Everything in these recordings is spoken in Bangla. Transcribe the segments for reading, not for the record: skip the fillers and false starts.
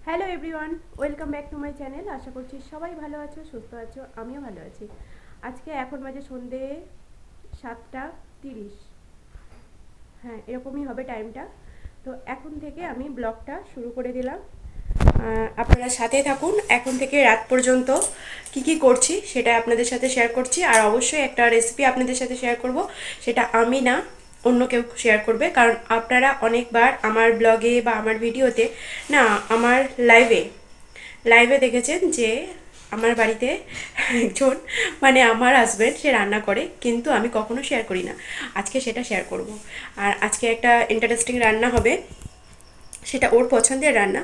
Hello everyone, welcome back to my channel. আশা করছি সবাই ভালো আছো, সুস্থ আছো, আমিও ভালো আছি। আজকে এখন বাজে সন্ধে 7:30, হ্যাঁ এরকমই হবে টাইমটা। তো এখন থেকে আমি ব্লগটা শুরু করে দিলাম, আপনারা সাথে থাকুন। এখন থেকে রাত পর্যন্ত কি কি করছি সেটা আপনাদের সাথে শেয়ার করছি, আর অবশ্যই একটা রেসিপি আপনাদের সাথে শেয়ার করব, সেটা আমি না অন্য কেউ শেয়ার করবে। কারণ আপনারা অনেকবার আমার ব্লগে বা আমার ভিডিওতে না, আমার লাইভে দেখেছেন যে আমার বাড়িতে একজন, মানে আমার হাজব্যান্ড, সে রান্না করে, কিন্তু আমি কখনো শেয়ার করি না। আজকে সেটা শেয়ার করব। আর আজকে একটা ইন্টারেস্টিং রান্না হবে, সেটা ওর পছন্দের রান্না,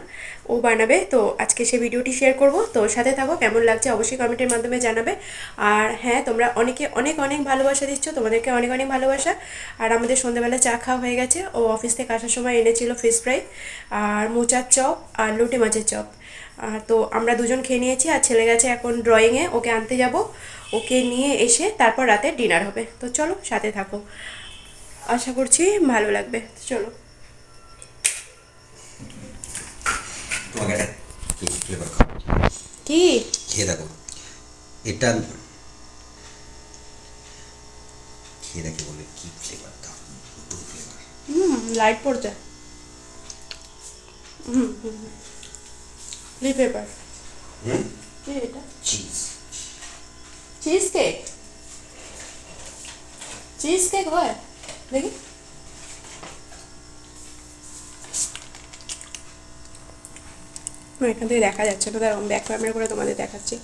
ও বানাবে। তো আজকে সে ভিডিওটি শেয়ার করব, তো সাথে থাকো। কেমন লাগছে অবশ্যই কমেন্টের মাধ্যমে জানাবে। আর হ্যাঁ, তোমরা অনেকে অনেক অনেক ভালোবাসা দিচ্ছ, তোমাদেরকে অনেক অনেক ভালোবাসা। আর আমাদের সন্ধ্যাবেলা চা খাওয়া হয়ে গেছে। ও অফিস থেকে আসার সময় এনেছিল ফিশ ফ্রাই আর মোচার চপ আর লোটে মাছের চপ। তো আমরা দুজন খেয়ে নিয়েছি, আর ছেলে গেছে এখন ড্রয়িংয়ে, ওকে আনতে যাব। ওকে নিয়ে এসে তারপর রাতে ডিনার হবে। তো চলো সাথে থাকো, আশা করছি ভালো লাগবে। চলো। তোমাকে একটা কেক ফ্লেভার খাবো, কি খেয়ে দেখো। এটা খেয়ে দেখে বলে কি ফ্লেভার, দাও ফ্লেভার। লাইট পড়ছে। লি পেপার। কি এটা? Cheese. Cheese cake. Cheese cake হয় দেখি। এখান থেকে দেখা যাচ্ছে না, দাঁড়াও ব্যাক ক্যামেরা করে তোমাদের দেখাচ্ছি।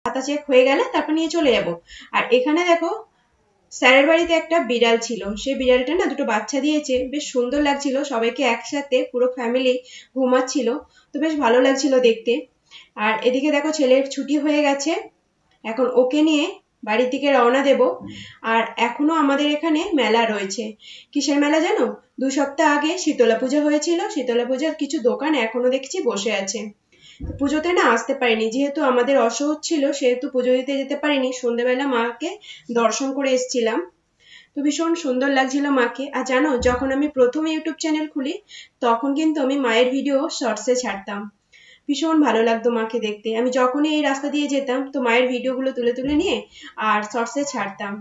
খাতা চেক হয়ে গেলে তারপর নিয়ে চলে যাব। আর এখানে দেখো, স্যারের বাড়িতে একটা বিড়াল ছিল, সেই বিড়ালটা না দুটো বাচ্চা দিয়েছে, বেশ সুন্দর লাগছিল। সবাইকে একসাথে পুরো ফ্যামিলি ঘুমাচ্ছিল, তো বেশ ভালো লাগছিল দেখতে। আর এদিকে দেখো, ছেলের ছুটি হয়ে গেছে, এখন ওকে নিয়ে বাড়ির দিকে রওনা দেব। আর এখনো আমাদের এখানে মেলা রয়েছে। কিসের মেলা জানো? 2 সপ্তাহ আগে শীতলা পূজা হয়েছিল, শীতলা পূজার কিছু দোকান এখনো দেখছি বসে আছে। পুজোতে না আসতে পারিনি, যেহেতু আমাদের অসহজ ছিল, সেহেতু পুজো দিতে যেতে পারিনি। সন্ধ্যেবেলা মাকে দর্শন করে এসেছিলাম, তো ভীষণ সুন্দর লাগছিল মাকে। আর জানো, যখন আমি প্রথম ইউটিউব চ্যানেল খুলি, তখন কিন্তু আমি মায়ের ভিডিও শর্টসে ছাড়তাম। ভীষণ ভালো লাগতো মাকে দেখতে। আমি যখনই এই রাস্তা দিয়ে যেতাম, তো মায়ের ভিডিওগুলো তুলে তুলে নিয়ে আর শর্টসে ছাড়তাম।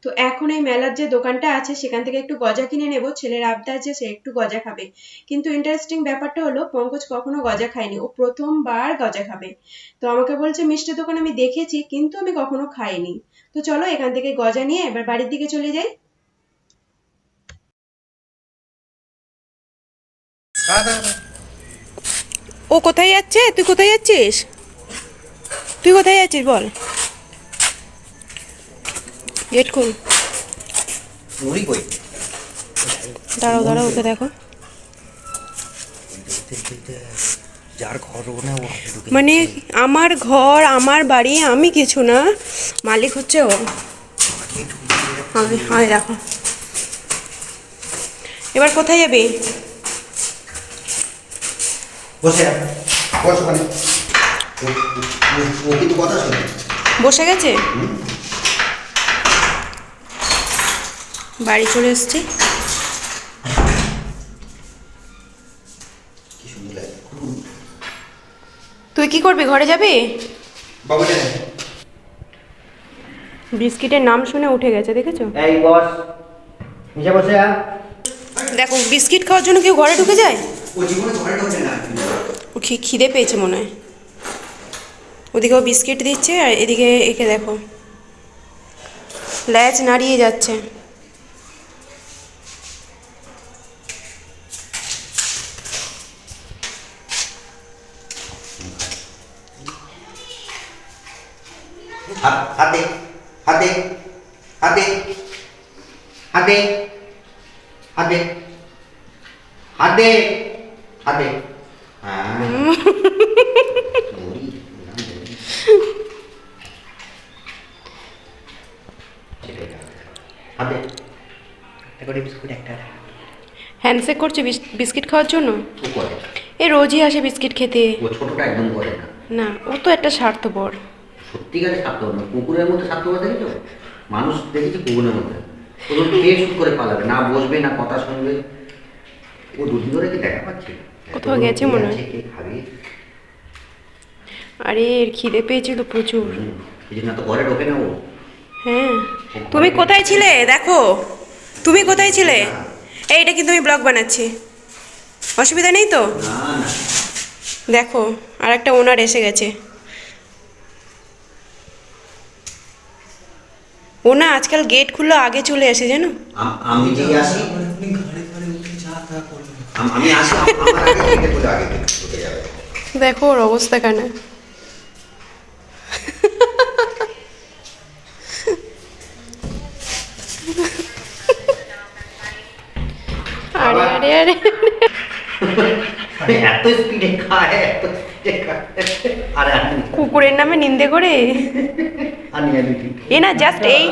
তো এখন এই মেলার যে দোকানটা আছে, সেখান থেকে একটু গজা কিনে নেব। ছেলের আবদার যে সে একটু গজা খাবে। কিন্তু ইন্টারেস্টিং ব্যাপারটা হলো, পঙ্কজ কখনো গজা খায়নি, ও প্রথমবার গজা খাবে। তো আমাকে বলছে মিষ্টির দোকান আমি দেখেছি, কিন্তু আমি কখনো খাইনি। তো চলো এখান থেকে গজা নিয়ে এবার বাড়ির দিকে চলে যাই। ও কোথায় যাচ্ছে? তুই কোথায় যাচ্ছিস? তুই কোথায় যাচ্ছিস বল? গেট খুল। মুড়ি কই? দাঁড়াও দাঁড়াও, ওকে দেখো। যার ঘর ও না, ও ঢুকে মানে আমার ঘর, আমার বাড়ি, আমি কিছু না, মালিক হচ্ছে ও। আমি দেখো, এবার কোথায় যাবি? বসে বস ওখানে। ও কিন্তু কথা শোনে। বসে গেছে। বাড়ি চলে এসছি। কি সুন্দর লাগে। তুই কি করবি? ঘরে যাবি? বাবু রে, বিস্কিটের নাম শুনে উঠে গেছে, দেখেছো? এই বস, নিচে বসে আ। দেখো, বিস্কিট খাওয়ার জন্য কেউ ঘরে ঢুকে যায়? ও জীবনে ঘরে ঢোকে না। ও খিদে পেয়েছে মনে হয়। ওদিকে ও বিস্কিট দিচ্ছে, আর এদিকে একে দেখো, ল্যাজ নাড়িয়ে যাচ্ছে। হাতে হাতে হাতে হাতে হাতে হাতে হাতে হ্যাঁ মুড়ি, মুড়ি। হাতে একটা করে বিস্কুট একটা হ্যান্ডশেক করছে বিস্কিট খাওয়ার জন্য। ও করে এ রোজই আসে বিস্কিট খেতে। ও ছোটটা একদম করে না না, ও তো একটা স্বার্থপর। সত্যিকারে স্বার্থপর না, কুকুরের মধ্যে স্বার্থপর দেখেছো? মানুষ দেখেছি কুকুরের মধ্যে ওদের খেয়ে শুট করে পালাবে, না বসবে না কথা শুনবে। ও দুদিন ধরে কি দেখা পাচ্ছি কোথাও গেছে মনে হয়। কে খাবে? আরে এর খিদে পেয়েছে তো প্রচুর। এই জন্য তো ঘরে ঢোকে না ও। হ্যাঁ, তুমি কোথায় ছিলে দেখো, তুমি কোথায় ছিলে? এইটা কিন্তু আমি ব্লগ বানাচ্ছি, অসুবিধা নেই তো? না না দেখো আর একটা ওনার এসে গেছে। ও না আজকাল গেট খুললো আগে চলে আসে জানো। আমি যে আসি আমি আসি আমার আগে থেকে বলে আগে ঢুকে যাবে। দেখো ওর অবস্থা কেন। আরে আরে আরে এত স্পিডে খায় এত স্পিডে খায়। আরে আনি কুকুরের নামে নিন্দে করে। আনি আনি ঠিক এ না জাস্ট এই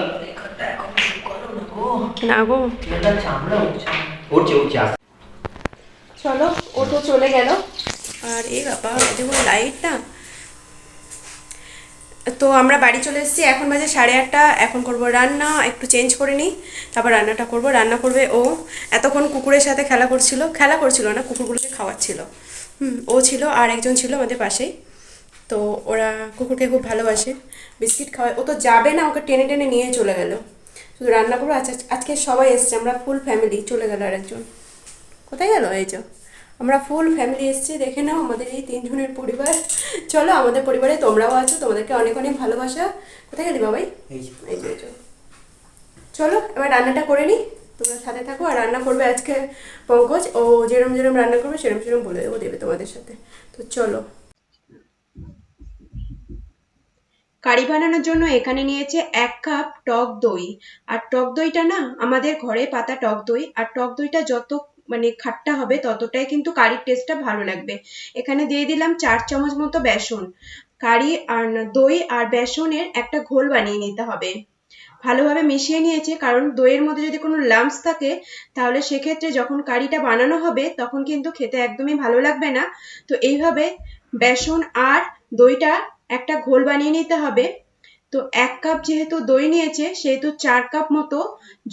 না গো। উঠছে উঠছে আস্তে। চলো ও তো চলে গেল। আর এই বাবা দেখুন লাইটটা। তো আমরা বাড়ি চলে এসেছি, এখন বাজে 8:30। এখন করব রান্না, একটু চেঞ্জ করে নিই, তারপর রান্নাটা করব। রান্না করবে ও। এতক্ষণ কুকুরের সাথে খেলা করছিল না, কুকুরগুলোকে খাওয়াচ্ছিল। ও ছিল আর একজন ছিল আমাদের পাশেই। তো ওরা কুকুরকে খুব ভালোবাসে, বিস্কিট খাওয়ায়। ও তো যাবে না, ওকে টেনে টেনে নিয়ে চলে গেল। শুধু রান্না করবো। আচ্ছা আজকে সবাই এসছে, আমরা ফুল ফ্যামিলি। চলে গেল আর একজন, কোথায় গেল? এই যে আমরা ফুল ফ্যামিলি এসেছি, দেখে নাও আমাদের এই 3 জনের পরিবার। চলো আমাদের পরিবারে তোমরাও আছো, তোমাদেরকে অনেক অনেক ভালোবাসা। কোথায় গেলি বাবাই? এই যে চলো এবার রান্নাটা করে নিই, তোমরা সাথে থাকো। আর রান্না করবে আজকে পঙ্কজ। ও যেরম যেরম রান্না করবে সেরম সেরম বলে দেবো, দেবে তোমাদের সাথে। তো চলো। কারি বানানোর জন্য এখানে নিয়েছে 1 কাপ টক দই। আর টক দইটা না আমাদের ঘরে পাতা টক দই, আর টক দইটা যত মানে খাট্টা হবে ততটাই কিন্তু কারির টেস্টটা ভালো লাগবে। এখানে দিয়ে দিলাম 4 চামচ মতো বেসন। কারি আর দই আর বেসনের একটা ঘোল বানিয়ে নিতে হবে। ভালোভাবে মিশিয়ে নিয়েছে, কারণ দইয়ের মধ্যে যদি কোনো লাম্পস থাকে তাহলে সেক্ষেত্রে যখন কারিটা বানানো হবে তখন কিন্তু খেতে একদমই ভালো লাগবে না। তো এইভাবে বেসন আর দইটা একটা ঘোল বানিয়ে নিতে হবে। তো 1 কাপ যেহেতু দই নিয়েছে সেহেতু 4 কাপ মতো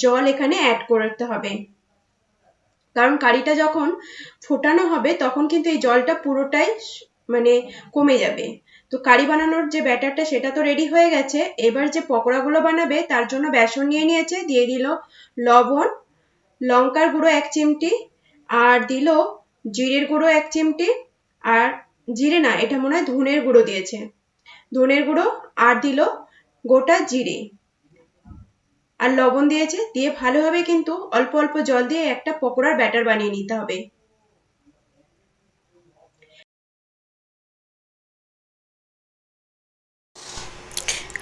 জল এখানে অ্যাড করতে হবে, কারণ কারিটা যখন ফোটানো হবে তখন কিন্তু এই জলটা পুরোটাই মানে কমে যাবে। তো কারি বানানোর যে ব্যাটারটা সেটা তো রেডি হয়ে গেছে। এবার যে পকোড়াগুলো বানাবে তার জন্য বেসন নিয়ে নিয়েছে, দিয়ে দিল লবণ, লঙ্কার গুঁড়ো 1 চিমটি, আর দিল জিরের গুঁড়ো 1 চিমটি, আর জিরে না এটা মনে হয় ধনের গুঁড়ো দিয়েছে, ধনের গুঁড়ো, আর দিল গোটা জিরে, আর লবণ দিয়েছে। দিয়ে ভালোভাবে কিন্তু অল্প অল্প জল দিয়ে একটা পকোড়ার ব্যাটার বানিয়ে নিতে হবে।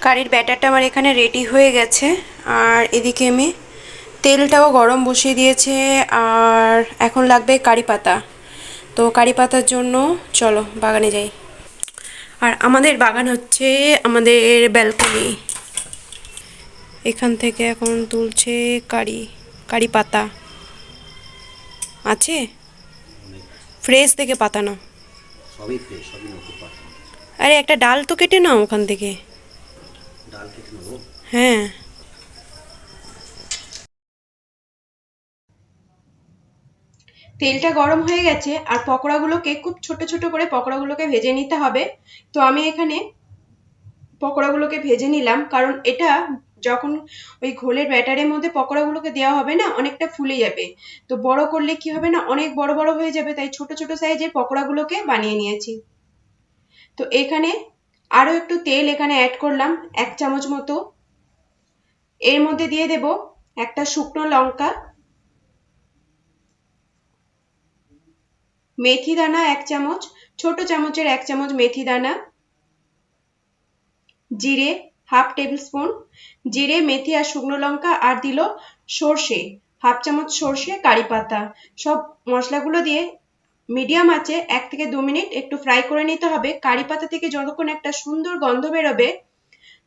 কারির ব্যাটারটা আমার এখানে রেডি হয়ে গেছে। আর এদিকে আমি তেলটাও গরম বসিয়ে দিয়েছে। আর এখন লাগবে কারি পাতা। তো কারি পাতার জন্য চলো বাগানে যাই। আর আমাদের বাগান হচ্ছে আমাদের ব্যালকনি, এখান থেকে এখন তুলছে কারি পাতা আছে, ফ্রেশ থেকে পাতা না। সবই ফ্রেশ, সবই নতুন পাতা। আরে একটা ডাল তো কেটে নাও ওখান থেকে। ডাল কেটে নেবো। হ্যাঁ। তেলটা গরম হয়ে গেছে আর পকোড়াগুলোকে খুব ছোট ছোট করে পকোড়াগুলোকে ভেজে নিতে হবে। তো আমি এখানে পকোড়াগুলোকে ভেজে নিলাম, কারণ এটা যখন ওই ঘোলের ব্যাটারের মধ্যে পকোড়াগুলোকে দেওয়া হবে না অনেকটা ফুলে যাবে। তো বড় করলে কি হবে না অনেক বড় বড় হয়ে যাবে, তাই ছোট ছোট সাইজের পকোড়াগুলোকে বানিয়ে নিয়েছি। তো এখানে আরো একটু তেল এখানে অ্যাড করলাম 1 চামচ মতো। এর মধ্যে দিয়ে দেব একটা শুকনো লঙ্কা, মেথি দানা 1 চামচ, ছোট চামচের 1 চামচ মেথি দানা, জিরে হাফ টেবিল স্পুন, জিরে, মেথি আর শুকনো লঙ্কা, আর দিল সর্ষে, হাফ চামচ সর্ষে, কারি পাতা। সব মশলাগুলো দিয়ে মিডিয়াম আঁচে 1 থেকে 2 মিনিট একটু ফ্রাই করে নিতে হবে। কারি পাতা থেকে যতক্ষণ একটা সুন্দর গন্ধ বেরোবে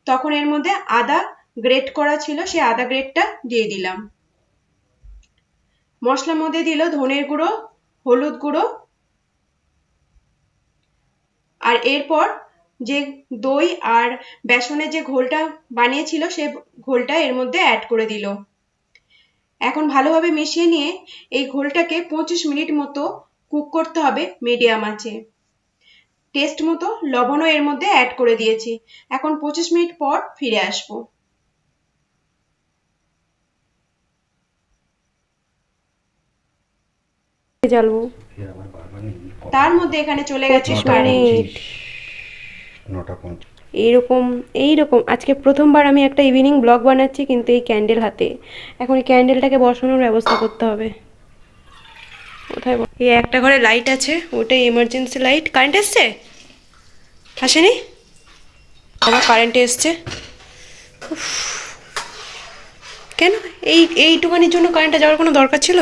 তখন এর মধ্যে আদা গ্রেট করা ছিল, সেই আদা গ্রেটটা দিয়ে দিলাম। মশলার মধ্যে দিল ধনের গুঁড়ো, হলুদ গুঁড়ো, আর এরপর যে দই আর বেসনের যে ঘোলটা বানিয়েছিল সেই ঘোলটা এর মধ্যে অ্যাড করে দিল। এখন ভালোভাবে মিশিয়ে নিয়ে এই ঘোলটাকে 25 মিনিট মতো কুক করতে হবে মিডিয়াম আঁচে। টেস্ট মতো লবণও এর মধ্যে অ্যাড করে দিয়েছি। এখন 25 মিনিট পর ফিরে আসবো। জ্বালবো। তার মধ্যে এখানে চলে গেছে 25 কারেন্ট। মিনিট। 9:50। এইরকম আজকে প্রথমবার আমি একটা ইভিনিং ব্লগ বানাচ্ছি, কিন্তু এই ক্যান্ডেল হাতে। এখন এই ক্যান্ডেলটাকে বসানোর ব্যবস্থা করতে হবে। কোথায় এই একটা ঘরে লাইট আছে, ওটাই এমার্জেন্সি লাইট। কারেন্ট এসছে? আসেনি? আবার কারেন্ট এসছে। উফ, কেন এইটুখানির জন্য কারেন্টটা যাওয়ার কোনো দরকার ছিল?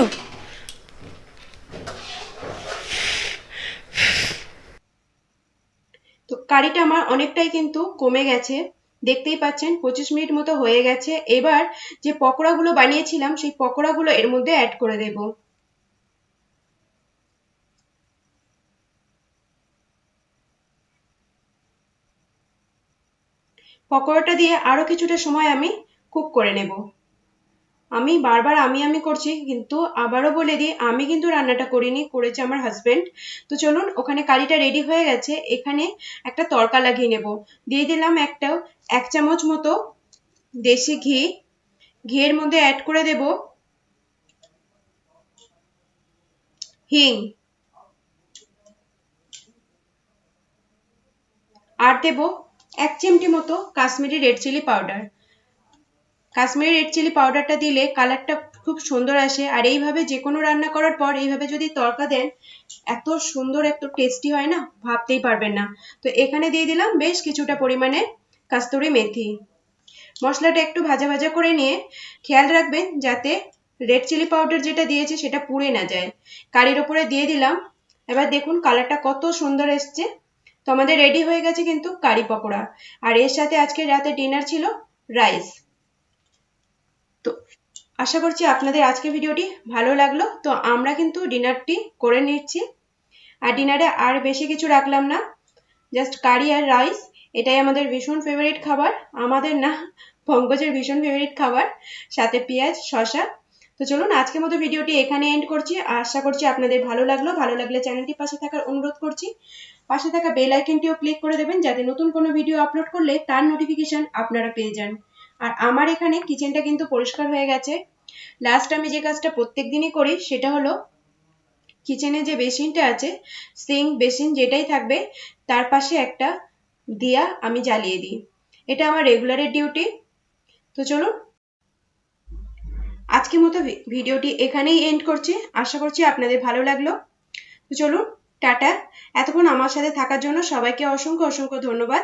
তো কারিটা আমার অনেকটাই কিন্তু কমে গেছে, দেখতেই পাচ্ছেন 25 মিনিট মতো হয়ে গেছে। এবার যে পকোড়াগুলো বানিয়েছিলাম সেই পকোড়াগুলো এর মধ্যে অ্যাড করে দেব। পকোড়াটা দিয়ে আরো কিছুটা সময় আমি কুক করে নেব। আমি বারবার আমি করছি, কিন্তু আবারও বলে দিই আমি কিন্তু রান্নাটা করিনি, করেছে আমার হাজবেন্ড। তো চলুন, ওখানে কারিটা রেডি হয়ে গেছে, এখানে একটা তড়কা লাগিয়ে নেব। দিয়ে দিলাম 1 চামচ মতো দেশি ঘি। ঘিয়ের মধ্যে অ্যাড করে দেব হিং, আর দেব 1 চিমটি মতো Kashmiri red chilli powder. Kashmiri red chilli পাউডারটা দিলে কালারটা খুব সুন্দর আসে, আর এইভাবে যে কোনো রান্না করার পর এইভাবে যদি তড়কা দেন এত সুন্দর, এত টেস্টি হয় না, ভাবতেই পারবেন না। তো এখানে দিয়ে দিলাম বেশ কিছুটা পরিমাণে কস্তুরি মেথি। মশলাটা একটু ভাজা ভাজা করে নিয়ে খেয়াল রাখবেন যাতে রেড চিলি পাউডার যেটা দিয়েছি সেটা পুড়ে না যায়। কারির ওপরে দিয়ে দিলাম। এবার দেখুন কালারটা কত সুন্দর এসছে। তো আমাদের রেডি হয়ে গেছে কিন্তু কারি পকোড়া। আর এর সাথে আজকে রাতে ডিনার ছিল রাইস। তো আশা করছি আপনাদের আজকের ভিডিওটি ভালো লাগলো। তো আমরা কিন্তু ডিনারটি করে নিচ্ছি, আর ডিনারে আর বেশি কিছু রাখলাম না, জাস্ট কারি আর রাইস। এটাই আমাদের ভীষণ ফেভারিট খাবার, আমাদের না পঙ্কজের ভীষণ ফেভারিট খাবার, সাথে পেঁয়াজ শসা। তো চলুন আজকের মতো ভিডিওটি এখানে এন্ড করছি। আশা করছি আপনাদের ভালো লাগলো। ভালো লাগলে চ্যানেলটি পাশে থাকার অনুরোধ করছি। পাশে থাকা বেল আইকনটিও ক্লিক করে দেবেন যাতে নতুন কোনো ভিডিও আপলোড করলে তার নোটিফিকেশন আপনারা পেয়ে যান। আর আমার এখানে কিচেনটা কিন্তু পরিষ্কার হয়ে গেছে। লাস্ট আমি যে কাজটা প্রত্যেকদিনই করি সেটা হলো কিচেনে যে বেসিনটা আছে, সিঙ্ক বেসিন যেটাই থাকবে তার পাশে একটা দিয়া আমি জ্বালিয়ে দিই। এটা আমার রেগুলারের ডিউটি। তো চলুন আজকের মতো ভিডিওটি এখানেই এন্ড করছি। আশা করছি আপনাদের ভালো লাগলো। তো চলুন টাটা। এতক্ষণ আমার সাথে থাকার জন্য সবাইকে অসংখ্য অসংখ্য ধন্যবাদ।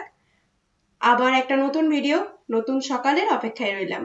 আবার একটা নতুন ভিডিও, নতুন সকালের অপেক্ষায় রইলাম।